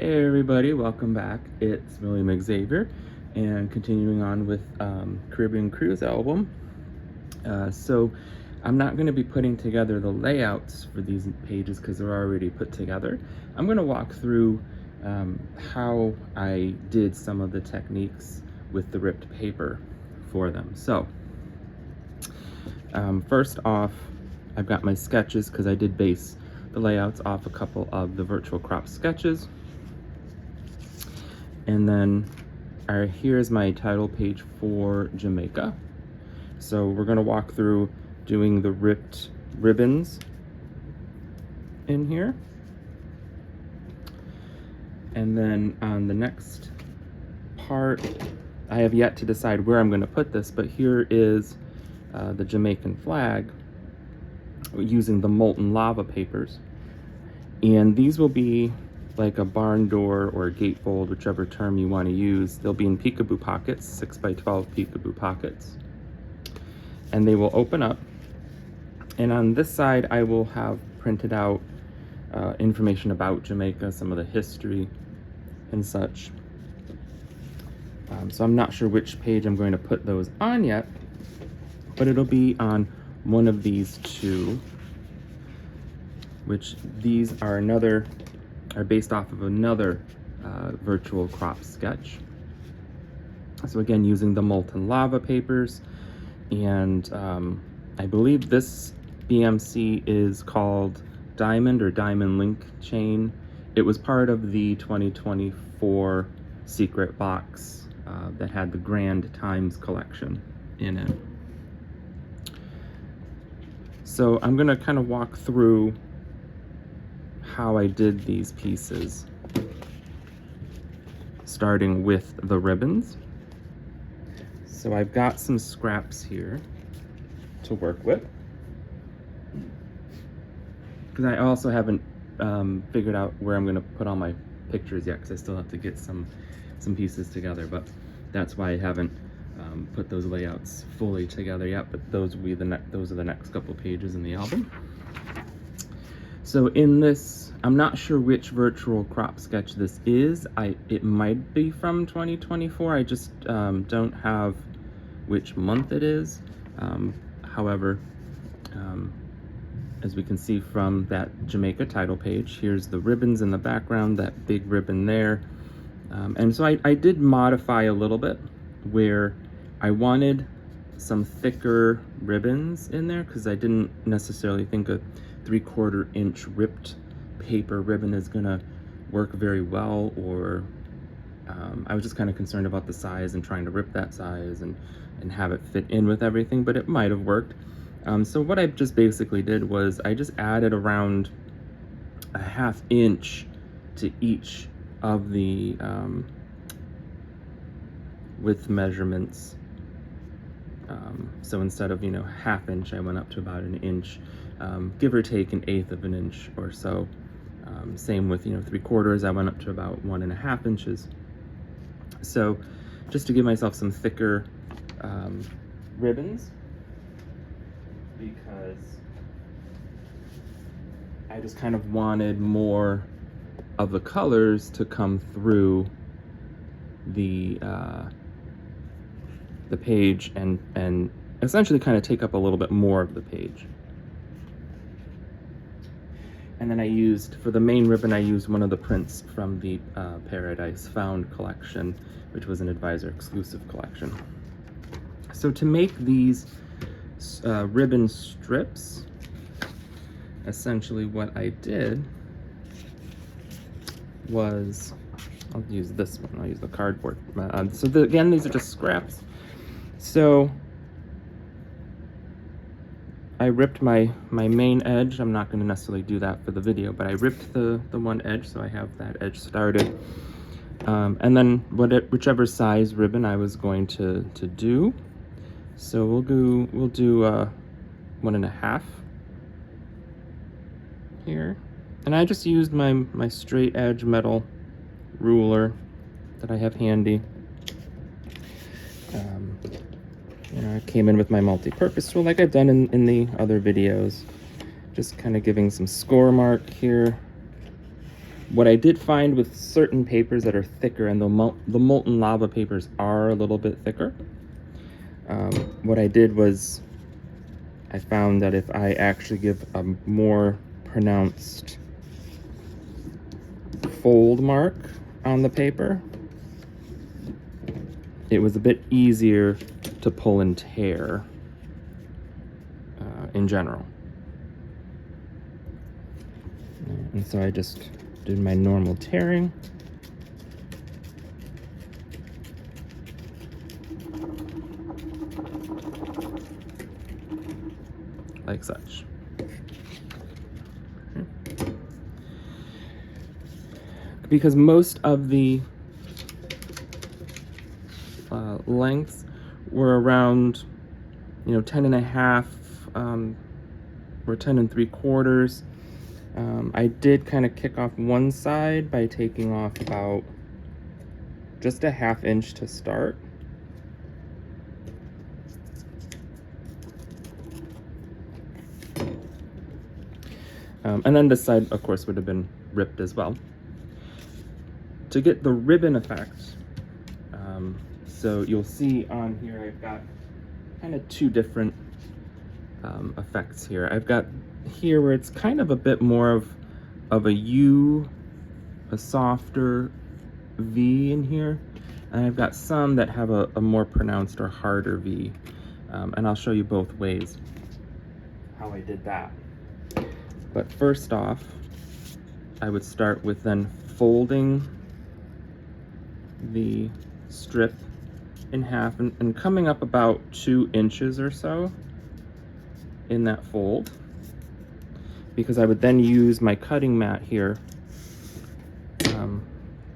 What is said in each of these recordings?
Hey everybody, welcome back. It's William Xavier, and continuing on with Caribbean Cruise album. So I'm not going to be putting together the layouts for these pages because they're already put together. I'm going to walk through how I did some of the techniques with the ripped paper for them. So first off, I've got my sketches because I did base the layouts off a couple of the virtual crop sketches. And then here's my title page for Jamaica. So we're going to walk through doing the ripped ribbons in here. And then on the next part, I have yet to decide where I'm going to put this, but here is the Jamaican flag using the molten lava papers. And these will be like a barn door or a gatefold, whichever term you want to use. They'll be in peekaboo pockets, 6x12 peekaboo pockets. And they will open up. And on this side, I will have printed out information about Jamaica, some of the history and such. So I'm not sure which page I'm going to put those on yet, but it'll be on one of these two, which these are based off of another virtual crop sketch. So again, using the molten lava papers, and I believe this BMC is called Diamond or Diamond Link Chain. It was part of the 2024 secret box that had the Grand Times collection in it. So I'm gonna kind of walk through how I did these pieces, starting with the ribbons. So I've got some scraps here to work with, because I also haven't figured out where I'm going to put all my pictures yet, because I still have to get some pieces together, but that's why I haven't put those layouts fully together yet. But those will be those are the next couple pages in the album. So in this, I'm not sure which virtual crop sketch this is. It might be from 2024. I just don't have which month it is. However, as we can see from that Jamaica title page, here's the ribbons in the background, that big ribbon there. And so I did modify a little bit where I wanted some thicker ribbons in there, because I didn't necessarily think a 3/4 inch ripped paper ribbon is gonna work very well, or I was just kind of concerned about the size and trying to rip that size and have it fit in with everything, but it might have worked. So what I just basically did was I just added around a 1/2 inch to each of the width measurements. So instead of 1/2 inch, I went up to about 1 inch, give or take 1/8 of an inch or so. Same with 3/4, I went up to about 1.5 inches. So just to give myself some thicker ribbons, because I just kind of wanted more of the colors to come through the page and essentially kind of take up a little bit more of the page. And then I used, for the main ribbon, I used one of the prints from the Paradise Found collection, which was an advisor exclusive collection. So to make these ribbon strips, essentially what I did was, I'll use this one, I'll use the cardboard. Again, these are just scraps. So I ripped my main edge. I'm not going to necessarily do that for the video, but I ripped the one edge, so I have that edge started. And then whichever size ribbon I was going to do. So we'll do 1.5 here. And I just used my straight edge metal ruler that I have handy. I came in with my multi-purpose tool like I've done in the other videos. Just kind of giving some score mark here What I did find with certain papers that are thicker, and the molten lava papers are a little bit thicker, what I did was I found that if I actually give a more pronounced fold mark on the paper, it was a bit easier to pull and tear in general. And so I just did my normal tearing. Like such. Because most of the lengths were around, 10.5 or 10 3/4. I did kind of kick off one side by taking off about just a 1/2 inch to start. And then this side, of course, would have been ripped as well. To get the ribbon effect, so you'll see on here I've got kind of two different effects here. I've got here where it's kind of a bit more of a U, a softer V in here, and I've got some that have a more pronounced or harder V, and I'll show you both ways how I did that. But first off, I would start with then folding the strip in half and coming up about 2 inches or so in that fold, because I would then use my cutting mat here.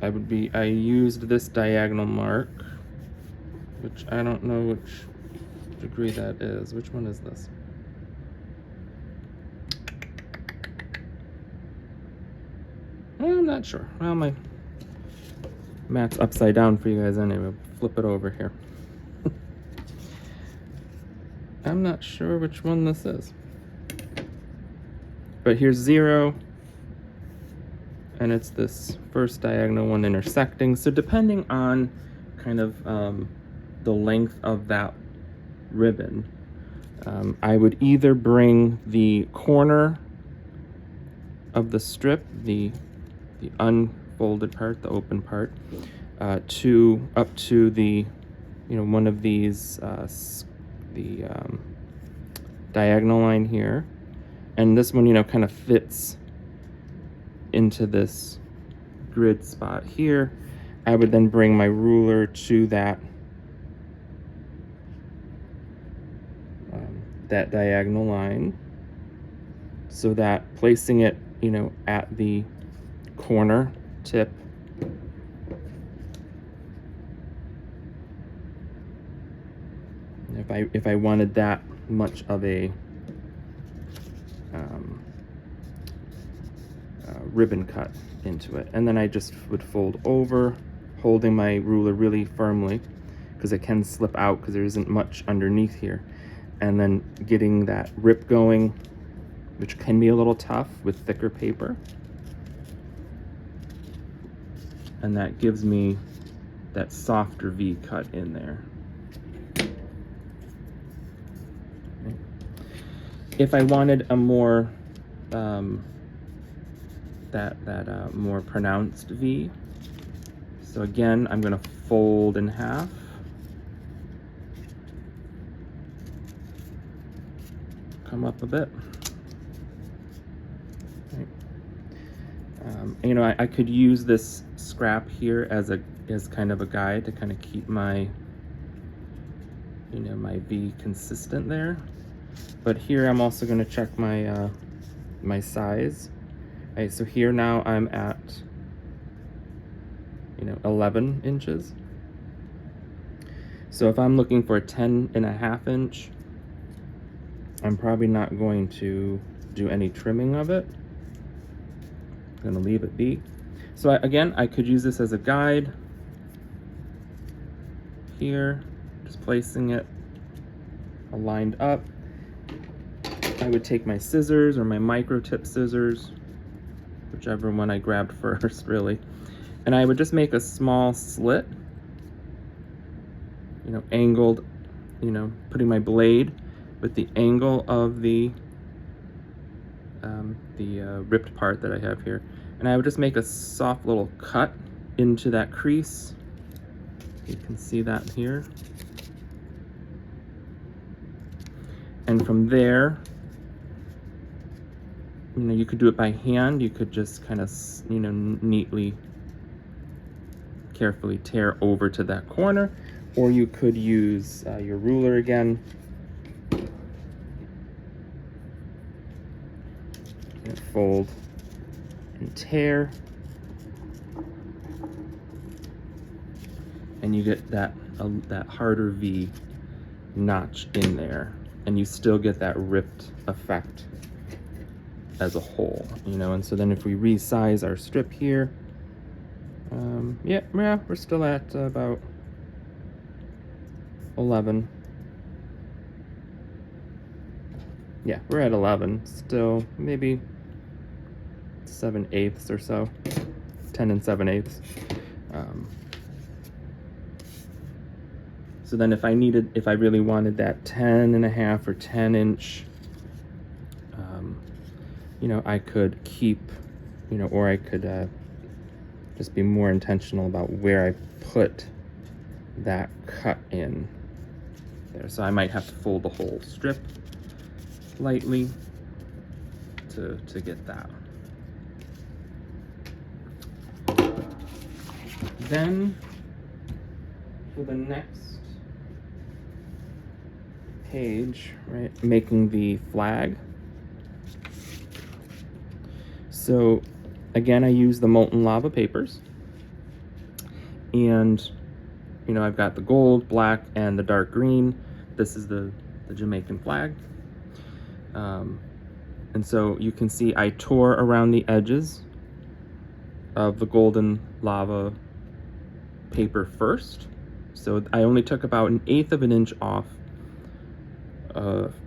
I used this diagonal mark, which I don't know which degree that is. Which one is this? I'm not sure. Well, my mat's upside down for you guys anyway. Flip it over here. I'm not sure which one this is. But here's 0, and it's this first diagonal one intersecting. So depending on kind of the length of that ribbon, I would either bring the corner of the strip, the unfolded part, the open part, up to the one of these the diagonal line here, and this one kind of fits into this grid spot here. I would then bring my ruler to that that diagonal line, so that placing it at the corner tip, if I wanted that much of a ribbon cut into it, and then I just would fold over, holding my ruler really firmly because it can slip out because there isn't much underneath here, and then getting that rip going, which can be a little tough with thicker paper, and that gives me that softer V cut in there. If I wanted a more more pronounced V, so again, I'm going to fold in half, come up a bit. Right. I could use this scrap here as kind of a guide to kind of keep my my V consistent there. But here I'm also going to check my my size. Okay, so here now I'm at 11 inches. So if I'm looking for a 10.5 inch, I'm probably not going to do any trimming of it. I'm going to leave it be. So again, I could use this as a guide here, just placing it aligned up. I would take my scissors or my micro tip scissors whichever one I grabbed first, really. And I would just make a small slit, you know, angled, you know, putting my blade with the angle of the ripped part that I have here. And I would just make a soft little cut into that crease. You can see that here. And from there, you know, you could do it by hand. You could just kind of, you know, neatly, carefully tear over to that corner, or you could use your ruler again. And fold and tear. And you get that harder V notch in there, and you still get that ripped effect as a whole, you know. And so then if we resize our strip here, yeah, we're still at about 11. Yeah, we're at 11 still, maybe 7/8 or so, 10 and 7/8. So then if I really wanted that 10.5 or 10-inch, you know, I could keep, you know, or I could just be more intentional about where I put that cut in there. So I might have to fold the whole strip lightly to get that. Then for the next page, right, making the flag. So again, I use the molten lava papers, and you know, I've got the gold, black, and the dark green. This is the Jamaican flag. And so you can see I tore around the edges of the golden lava paper first. So I only took about 1/8 of an inch off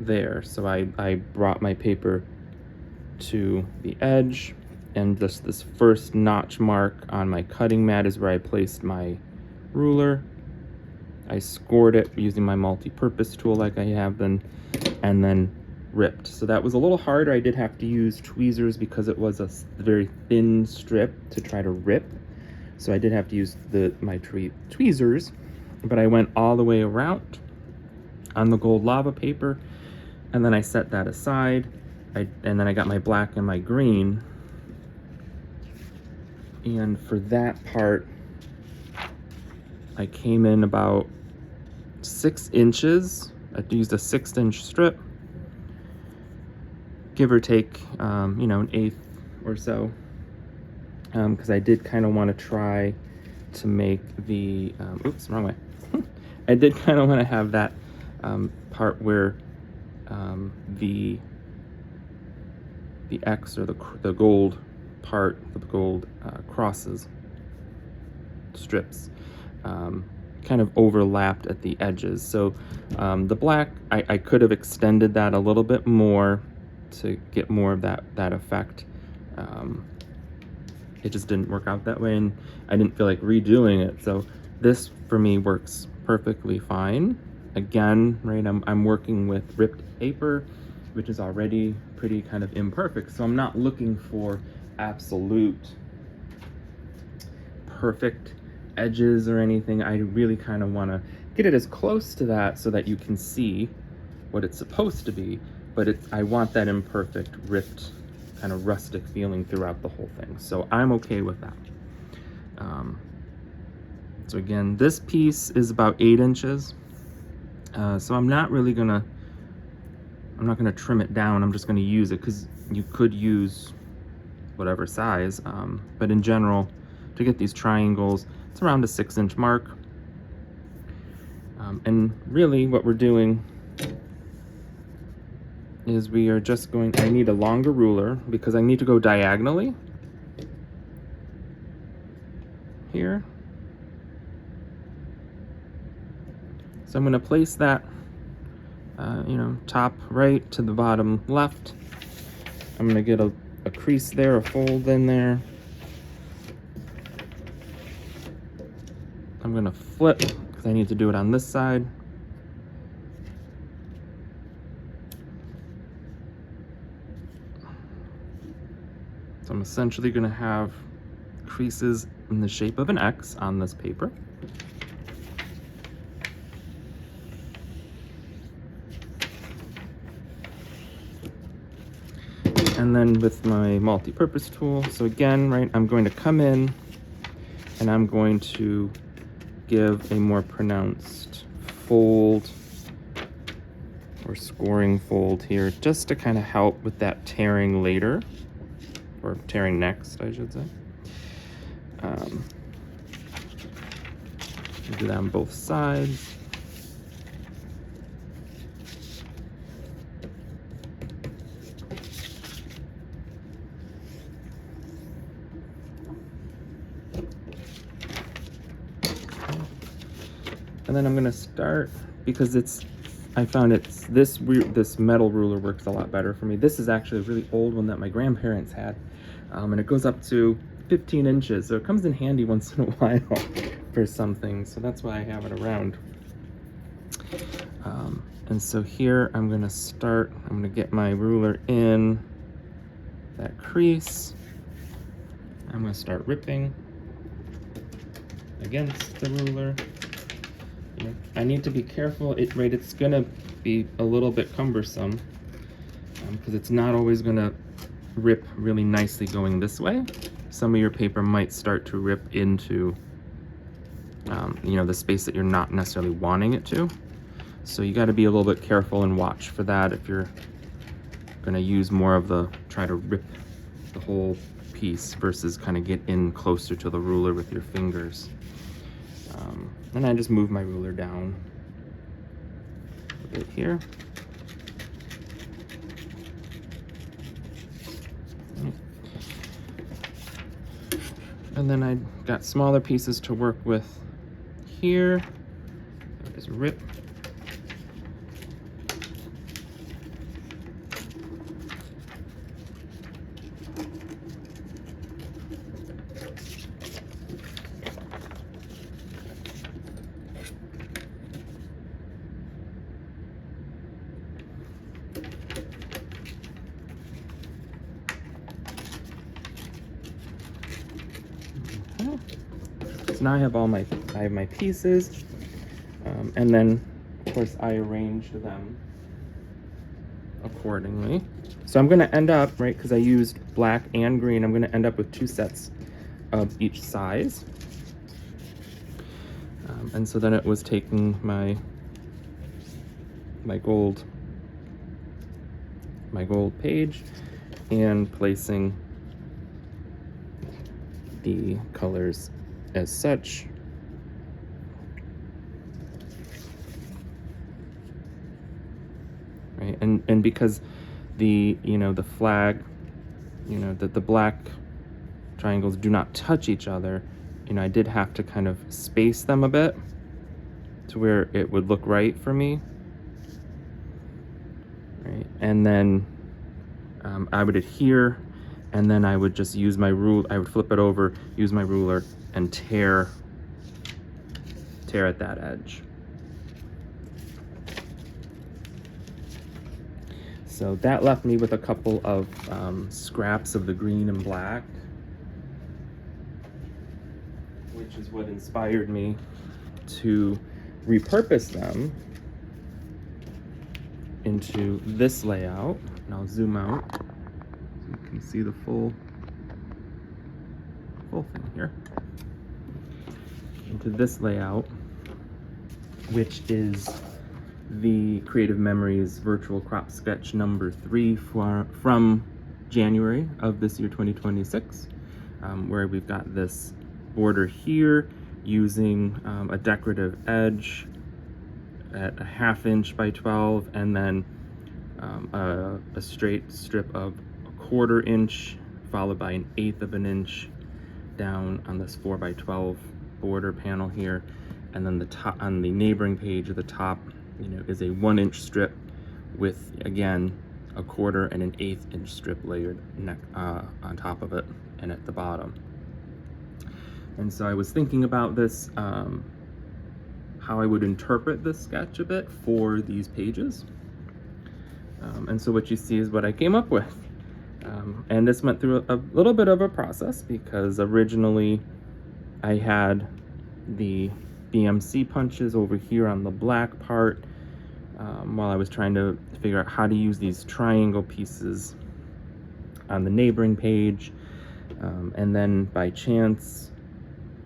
there. So I brought my paper to the edge, and this first notch mark on my cutting mat is where I placed my ruler. I scored it using my multi-purpose tool like I have been, and then ripped. So that was a little harder. I did have to use tweezers because it was a very thin strip to try to rip. So I did have to use my tweezers, but I went all the way around on the gold lava paper, and then I set that aside. And then I got my black and my green. And for that part, I came in about 6 inches. I used a 6-inch strip, give or take, you know, 1/8 or so, because I did kind of want to try to make the, oops, wrong way. I did kind of want to have that part where the X, or the gold part, the gold crosses, strips, kind of overlapped at the edges. So the black, I could have extended that a little bit more to get more of that effect. It just didn't work out that way, and I didn't feel like redoing it. So this for me works perfectly fine. Again, right, I'm working with ripped paper, which is already pretty kind of imperfect. So I'm not looking for absolute perfect edges or anything. I really kind of want to get it as close to that so that you can see what it's supposed to be, but I want that imperfect, ripped, kind of rustic feeling throughout the whole thing. So I'm okay with that. So again, this piece is about 8 inches. So I'm not gonna trim it down. I'm just gonna use it, because you could use whatever size, but in general, to get these triangles, it's around a 6-inch mark. And really what we're doing is we are just going, I need a longer ruler because I need to go diagonally here. So I'm gonna place that, you know, top right to the bottom left. I'm gonna get a crease there, a fold in there. I'm gonna flip because I need to do it on this side. So I'm essentially gonna have creases in the shape of an X on this paper. And then with my multi-purpose tool, so again, right, I'm going to come in and I'm going to give a more pronounced fold or scoring fold here, just to kind of help with that tearing later, or tearing next, I should say. Do that on both sides. And then I'm gonna start, because I found this metal ruler works a lot better for me. This is actually a really old one that my grandparents had, and it goes up to 15 inches, so it comes in handy once in a while for some things, so that's why I have it around. And so here I'm gonna get my ruler in that crease. I'm gonna start ripping against the ruler. I need to be careful, it's gonna be a little bit cumbersome because it's not always gonna rip really nicely going this way. Some of your paper might start to rip into the space that you're not necessarily wanting it to. So you gotta be a little bit careful and watch for that if you're gonna use more of try to rip the whole piece versus kind of get in closer to the ruler with your fingers. And I just move my ruler down a bit here. And then I got smaller pieces to work with here. I just rip. So now I have my pieces, and then of course I arranged them accordingly. So I'm going to end up, right, because I used black and green, I'm going to end up with 2 sets of each size. And so then it was taking my gold page and placing the colors as such. Right, and because the flag, that the black triangles do not touch each other, I did have to kind of space them a bit to where it would look right for me. Right, and then I would adhere, and then I would just use my rule. I would flip it over, use my ruler, and tear at that edge. So that left me with a couple of scraps of the green and black, which is what inspired me to repurpose them into this layout. And I'll zoom out so you can see the full thing here. Into this layout, which is the Creative Memories Virtual Crop Sketch number 3 from January of this year, 2026, where we've got this border here using a decorative edge at a 1/2 inch by 12, and then a straight strip of a 1/4 inch followed by an 1/8 of an inch down on this 4 by 12 border panel here, and then the top on the neighboring page at the top is a 1 inch strip with, again, a 1/4 and an 1/8 inch strip layered on top of it and at the bottom. And so I was thinking about this, how I would interpret this sketch a bit for these pages. And so what you see is what I came up with. And this went through a little bit of a process, because originally I had the BMC punches over here on the black part, while I was trying to figure out how to use these triangle pieces on the neighboring page. And then by chance,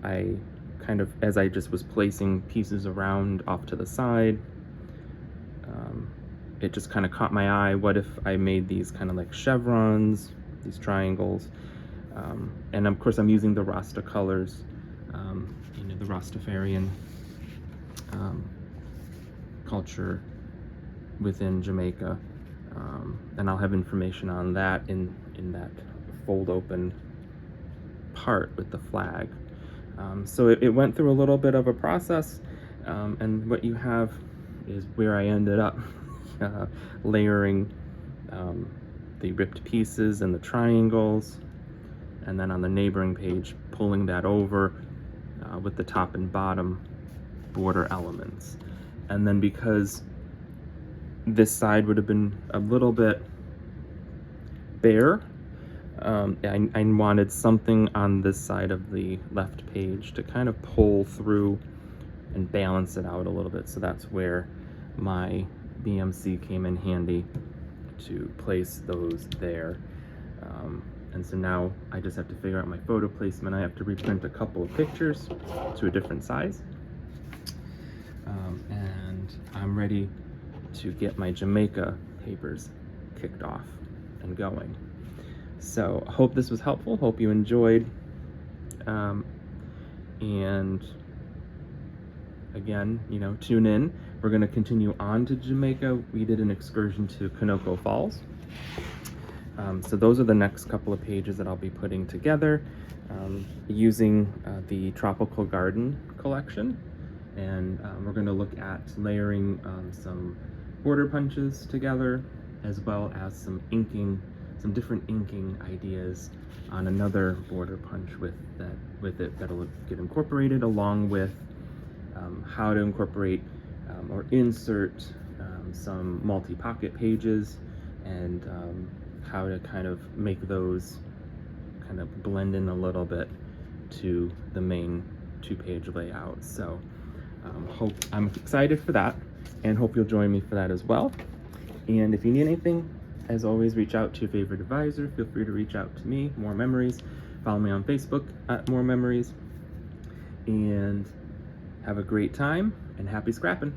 I kind of, as I just was placing pieces around off to the side, it just kind of caught my eye. What if I made these kind of like chevrons, these triangles? And of course I'm using the Rasta colors, you know, the Rastafarian culture within Jamaica. And I'll have information on that in that fold open part with the flag. So it went through a little bit of a process, and what you have is where I ended up layering the ripped pieces and the triangles, and then on the neighboring page pulling that over with the top and bottom border elements. And then because this side would have been a little bit bare, I wanted something on this side of the left page to kind of pull through and balance it out a little bit. So that's where my BMC came in handy to place those there. And so now I just have to figure out my photo placement. I have to reprint a couple of pictures to a different size. And I'm ready to get my Jamaica papers kicked off and going. So I hope this was helpful. Hope you enjoyed. And again, you know, tune in. We're going to continue on to Jamaica. We did an excursion to Kanoko Falls. So those are the next couple of pages that I'll be putting together, using the Tropical Garden collection. And we're going to look at layering some border punches together, as well as some different inking ideas on another border punch with it that'll get incorporated, along with how to incorporate or insert some multi-pocket pages, and how to kind of make those kind of blend in a little bit to the main 2-page layout. So I'm excited for that, and hope you'll join me for that as well. And if you need anything, as always, reach out to your favorite advisor. Feel free to reach out to me, More Memories. Follow me on Facebook at More Memories. And have a great time, and happy scrapping.